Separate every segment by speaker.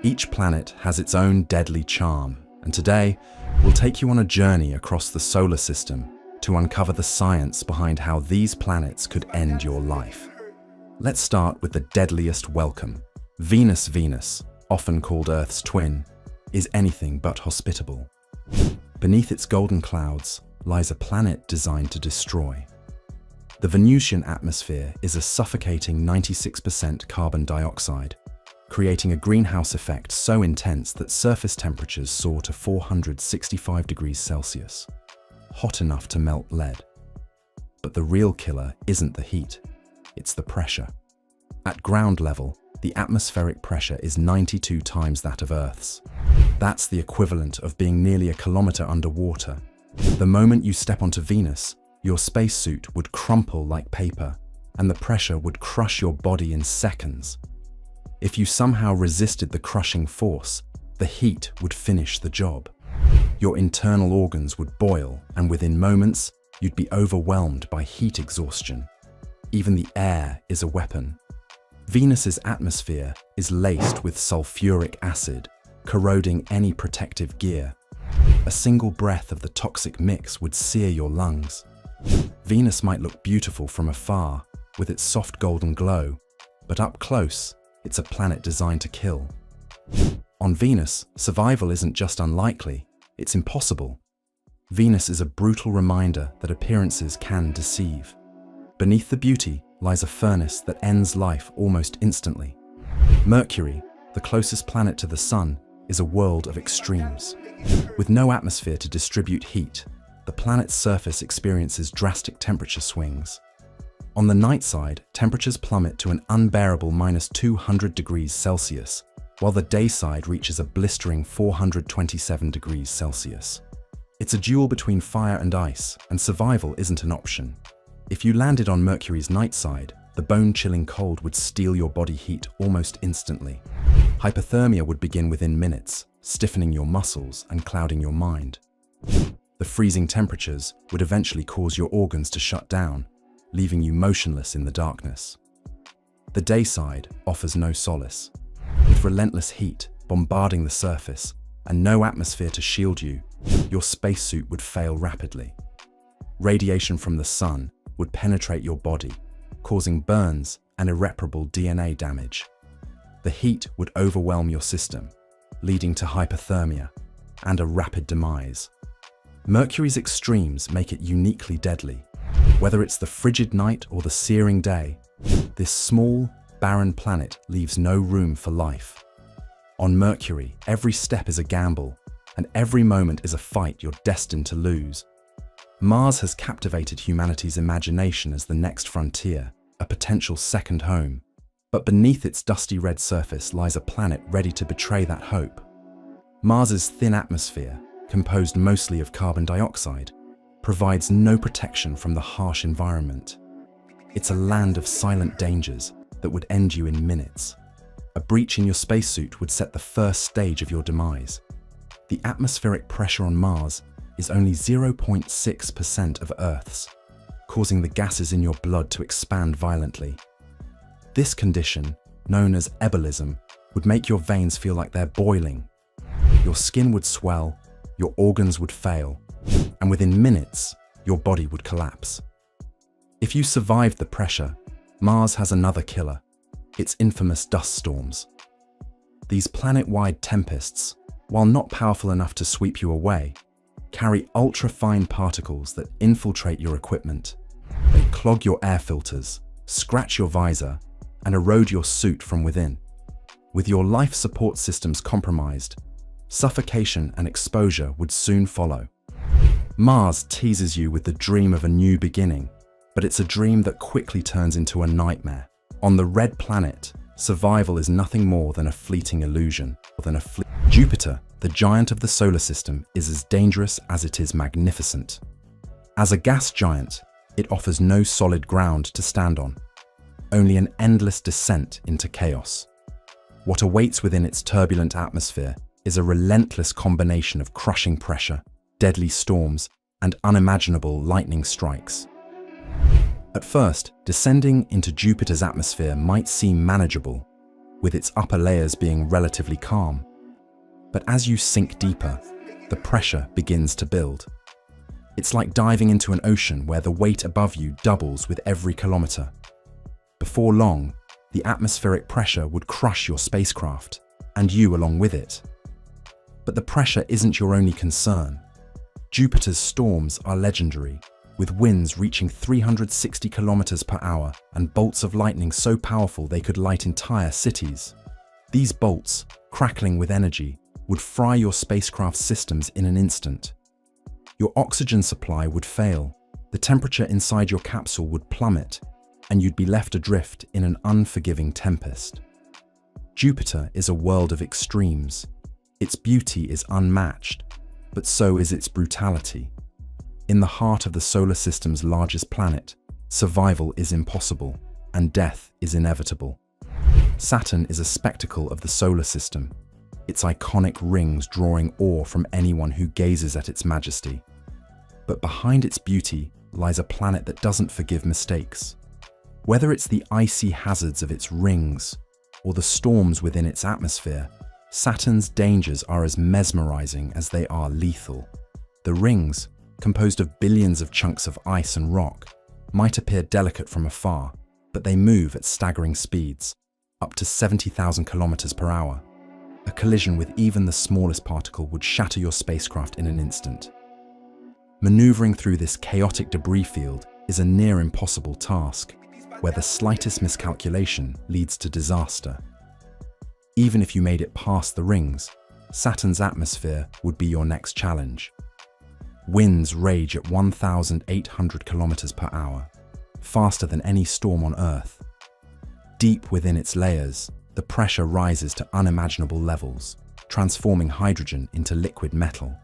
Speaker 1: Each planet has its own deadly charm, and today we'll take you on a journey across the solar system to uncover the science behind how these planets could end your life. Let's start with the deadliest welcome. Venus. Venus, often called Earth's twin, is anything but hospitable. Beneath its golden clouds lies a planet designed to destroy. The Venusian atmosphere is a suffocating 96% carbon dioxide, creating a greenhouse effect so intense that surface temperatures soar to 465 degrees Celsius, hot enough to melt lead. But the real killer isn't the heat, it's the pressure. At ground level, the atmospheric pressure is 92 times that of Earth's. That's the equivalent of being nearly a kilometer underwater. The moment you step onto Venus, your spacesuit would crumple like paper, and the pressure would crush your body in seconds. If you somehow resisted the crushing force, the heat would finish the job. Your internal organs would boil, and within moments, you'd be overwhelmed by heat exhaustion. Even the air is a weapon. Venus's atmosphere is laced with sulfuric acid, corroding any protective gear. A single breath of the toxic mix would sear your lungs. Venus might look beautiful from afar, with its soft golden glow, but up close, it's a planet designed to kill. On Venus, survival isn't just unlikely, it's impossible. Venus is a brutal reminder that appearances can deceive. Beneath the beauty lies a furnace that ends life almost instantly. Mercury, the closest planet to the Sun, is a world of extremes. With no atmosphere to distribute heat, the planet's surface experiences drastic temperature swings. On the night side, temperatures plummet to an unbearable -200 degrees Celsius, while the day side reaches a blistering 427 degrees Celsius. It's a duel between fire and ice, and survival isn't an option. If you landed on Mercury's night side, the bone-chilling cold would steal your body heat almost instantly. Hypothermia would begin within minutes, stiffening your muscles and clouding your mind. The freezing temperatures would eventually cause your organs to shut down, leaving you motionless in the darkness. The day side offers no solace. With relentless heat bombarding the surface and no atmosphere to shield you, your spacesuit would fail rapidly. Radiation from the sun would penetrate your body, causing burns and irreparable DNA damage. The heat would overwhelm your system, leading to hypothermia and a rapid demise. Mercury's extremes make it uniquely deadly. Whether it's the frigid night or the searing day, this small, barren planet leaves no room for life. On Mercury, every step is a gamble, and every moment is a fight you're destined to lose. Mars has captivated humanity's imagination as the next frontier, a potential second home. But beneath its dusty red surface lies a planet ready to betray that hope. Mars's thin atmosphere, composed mostly of carbon dioxide, provides no protection from the harsh environment. It's a land of silent dangers that would end you in minutes. A breach in your spacesuit would set the first stage of your demise. The atmospheric pressure on Mars is only 0.6% of Earth's, causing the gases in your blood to expand violently. This condition, known as ebulism, would make your veins feel like they're boiling. Your skin would swell, your organs would fail, and within minutes, your body would collapse. If you survived the pressure, Mars has another killer, its infamous dust storms. These planet-wide tempests, while not powerful enough to sweep you away, carry ultra-fine particles that infiltrate your equipment. They clog your air filters, scratch your visor, and erode your suit from within. With your life support systems compromised, suffocation and exposure would soon follow. Mars teases you with the dream of a new beginning, but it's a dream that quickly turns into a nightmare. On the red planet, survival is nothing more than a fleeting illusion. Jupiter, the giant of the solar system, is as dangerous as it is magnificent. As a gas giant, it offers no solid ground to stand on, only an endless descent into chaos. What awaits within its turbulent atmosphere is a relentless combination of crushing pressure, deadly storms, and unimaginable lightning strikes. At first, descending into Jupiter's atmosphere might seem manageable, with its upper layers being relatively calm. But as you sink deeper, the pressure begins to build. It's like diving into an ocean where the weight above you doubles with every kilometer. Before long, the atmospheric pressure would crush your spacecraft, and you along with it. But the pressure isn't your only concern. Jupiter's storms are legendary, with winds reaching 360 kilometers per hour and bolts of lightning so powerful they could light entire cities. These bolts, crackling with energy, would fry your spacecraft's systems in an instant. Your oxygen supply would fail, the temperature inside your capsule would plummet, and you'd be left adrift in an unforgiving tempest. Jupiter is a world of extremes. Its beauty is unmatched, but so is its brutality. In the heart of the solar system's largest planet, survival is impossible, and death is inevitable. Saturn is a spectacle of the solar system, its iconic rings drawing awe from anyone who gazes at its majesty. But behind its beauty lies a planet that doesn't forgive mistakes. Whether it's the icy hazards of its rings or the storms within its atmosphere, Saturn's dangers are as mesmerizing as they are lethal. The rings, composed of billions of chunks of ice and rock, might appear delicate from afar, but they move at staggering speeds, up to 70,000 kilometers per hour. A collision with even the smallest particle would shatter your spacecraft in an instant. Maneuvering through this chaotic debris field is a near impossible task, where the slightest miscalculation leads to disaster. Even if you made it past the rings, Saturn's atmosphere would be your next challenge. Winds rage at 1,800 kilometers per hour, faster than any storm on Earth. Deep within its layers, the pressure rises to unimaginable levels, transforming hydrogen into liquid metal.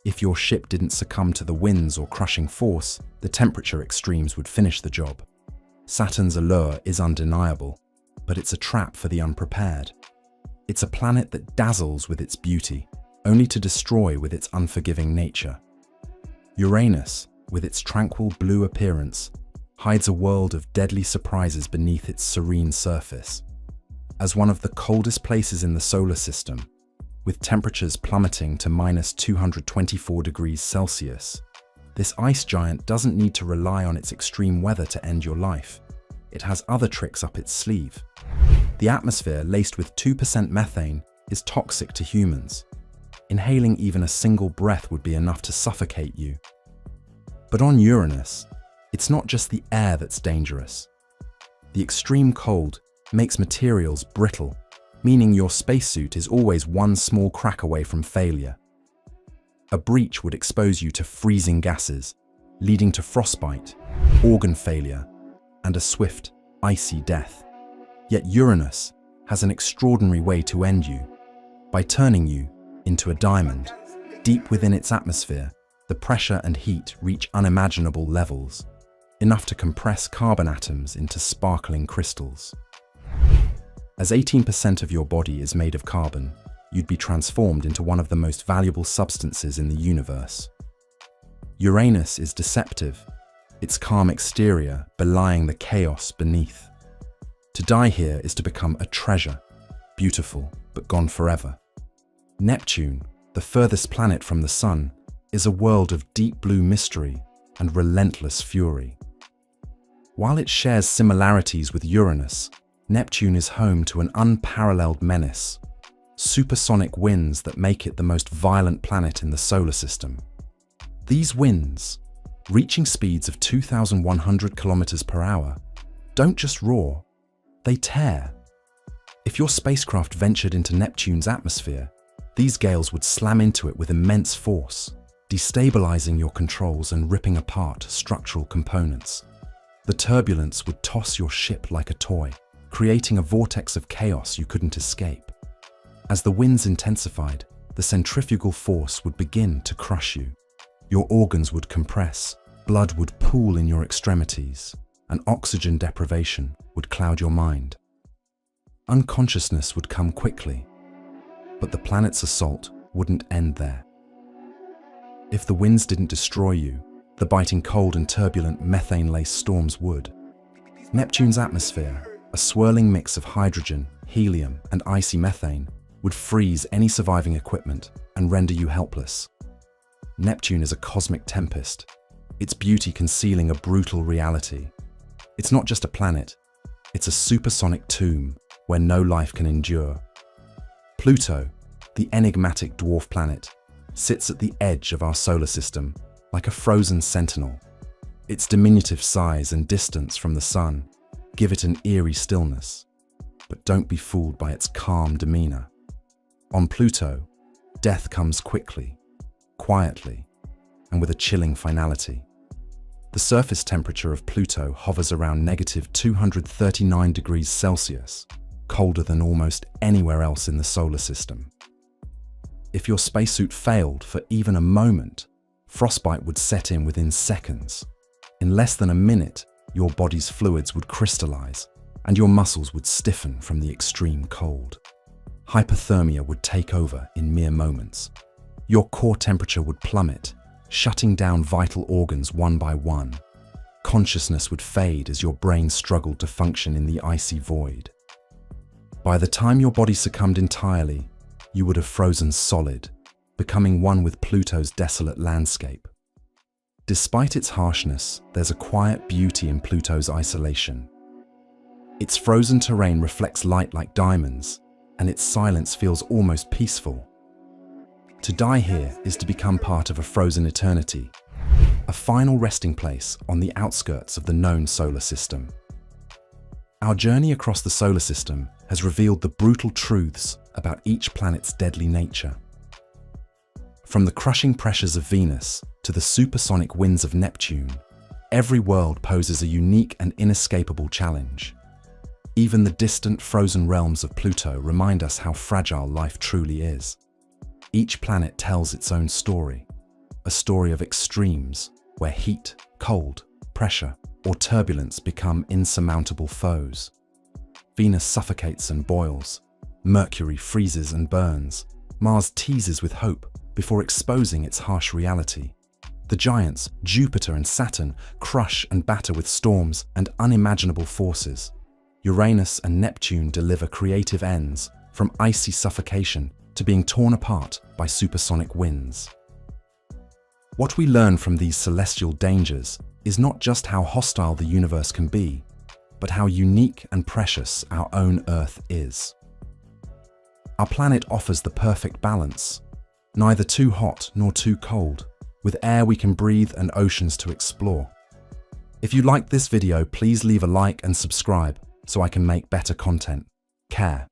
Speaker 1: If your ship didn't succumb to the winds or crushing force, the temperature extremes would finish the job. Saturn's allure is undeniable, but it's a trap for the unprepared. It's a planet that dazzles with its beauty, only to destroy with its unforgiving nature. Uranus, with its tranquil blue appearance, hides a world of deadly surprises beneath its serene surface. As one of the coldest places in the solar system, with temperatures plummeting to -224 degrees Celsius, this ice giant doesn't need to rely on its extreme weather to end your life. It has other tricks up its sleeve. The atmosphere, laced with 2% methane, is toxic to humans. Inhaling even a single breath would be enough to suffocate you. But on Uranus, it's not just the air that's dangerous. The extreme cold makes materials brittle, meaning your spacesuit is always one small crack away from failure. A breach would expose you to freezing gases, leading to frostbite, organ failure, and a swift, icy death. Yet Uranus has an extraordinary way to end you, by turning you into a diamond. Deep within its atmosphere, the pressure and heat reach unimaginable levels, enough to compress carbon atoms into sparkling crystals. As 18% of your body is made of carbon, you'd be transformed into one of the most valuable substances in the universe. Uranus is deceptive, its calm exterior belying the chaos beneath. To die here is to become a treasure, beautiful but gone forever. Neptune, the furthest planet from the Sun, is a world of deep blue mystery and relentless fury. While it shares similarities with Uranus, Neptune is home to an unparalleled menace, supersonic winds that make it the most violent planet in the solar system. These winds, reaching speeds of 2,100 kilometers per hour, don't just roar, they tear. If your spacecraft ventured into Neptune's atmosphere, these gales would slam into it with immense force, destabilizing your controls and ripping apart structural components. The turbulence would toss your ship like a toy, creating a vortex of chaos you couldn't escape. As the winds intensified, the centrifugal force would begin to crush you. Your organs would compress, blood would pool in your extremities, and oxygen deprivation would cloud your mind. Unconsciousness would come quickly, but the planet's assault wouldn't end there. If the winds didn't destroy you, the biting cold and turbulent methane-laced storms would. Neptune's atmosphere, a swirling mix of hydrogen, helium, and icy methane, would freeze any surviving equipment and render you helpless. Neptune is a cosmic tempest, its beauty concealing a brutal reality. It's not just a planet, it's a supersonic tomb where no life can endure. Pluto, the enigmatic dwarf planet, sits at the edge of our solar system like a frozen sentinel. Its diminutive size and distance from the Sun give it an eerie stillness, but don't be fooled by its calm demeanor. On Pluto, death comes quickly, quietly, and with a chilling finality. The surface temperature of Pluto hovers around -239 degrees Celsius, colder than almost anywhere else in the solar system. If your spacesuit failed for even a moment, frostbite would set in within seconds. In less than a minute, your body's fluids would crystallize, and your muscles would stiffen from the extreme cold. Hypothermia would take over in mere moments. Your core temperature would plummet, shutting down vital organs one by one. Consciousness would fade as your brain struggled to function in the icy void. By the time your body succumbed entirely, you would have frozen solid, becoming one with Pluto's desolate landscape. Despite its harshness, there's a quiet beauty in Pluto's isolation. Its frozen terrain reflects light like diamonds, and its silence feels almost peaceful. To die here is to become part of a frozen eternity, a final resting place on the outskirts of the known solar system. Our journey across the solar system has revealed the brutal truths about each planet's deadly nature. From the crushing pressures of Venus to the supersonic winds of Neptune, every world poses a unique and inescapable challenge. Even the distant, frozen realms of Pluto remind us how fragile life truly is. Each planet tells its own story, a story of extremes where heat, cold, pressure, or turbulence become insurmountable foes. Venus suffocates and boils, Mercury freezes and burns, Mars teases with hope before exposing its harsh reality. The giants, Jupiter and Saturn, crush and batter with storms and unimaginable forces. Uranus and Neptune deliver creative ends, from icy suffocation to being torn apart by supersonic winds. What we learn from these celestial dangers is not just how hostile the universe can be, but how unique and precious our own Earth is. Our planet offers the perfect balance, neither too hot nor too cold, with air we can breathe and oceans to explore. If you liked this video, please leave a like and subscribe so I can make better content. Care.